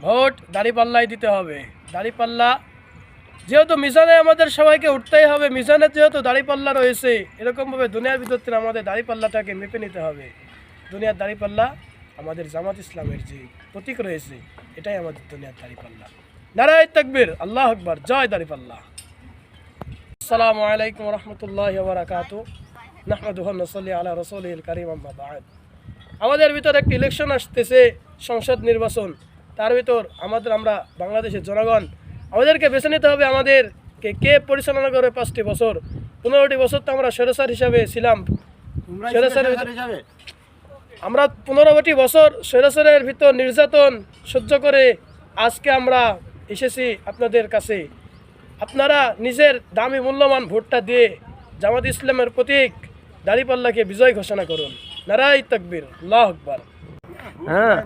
Vote দাঁড়িপাল্লায় দিতে হবে। দাঁড়িপাল্লা যেহেতু মিশনে আমাদের সবাইকে উঠতেই হবে, মিশনের যেহেতু দাঁড়িপাল্লা রয়েছে, এরকমভাবে দুনিয়ার ভিতরে আমাদের দাঁড়িপাল্লাটাকে মেপে নিতে হবে। দুনিয়ার দাঁড়িপাল্লা আমাদের জামাত ইসলামের যে প্রতীক রয়েছে, এটাই আমাদের দুনিয়ার দাঁড়িপাল্লা। নারায়ে তাকবীর, আল্লাহ আকবার, জয় দাঁড়িপাল্লা। আসসালামু আলাইকুম রহমতুল্লাহি ওয়া বারাকাতুহু। নাহমাদুহু ওয়া নুসাল্লি আলা রাসূলিল কারীম, আম্মা বা'দ। আমাদের ভিতর একটি ইলেকশন আসতেছে, সংসদ নির্বাচন। তার ভিতর আমরা বাংলাদেশের জনগণ আমাদেরকে বেছে নিতে হবে আমাদেরকে কে পরিচালনা করে 5টি বছর। 15টি বছর তো আমরা স্বৈরাচার হিসাবে ছিলাম। আমরা 15টি বছর স্বৈরাচারের ভিতর নির্যাতন সহ্য করে আজকে আমরা এসেছি আপনাদের কাছে। আপনারা নিজের দামি মূল্যবান ভোটটা দিয়ে জামাত ইসলামের প্রতীক দাঁড়িপাল্লাকে বিজয় ঘোষণা করুন। নারায়ে তাকবীর, আল্লাহু আকবার। হ্যাঁ।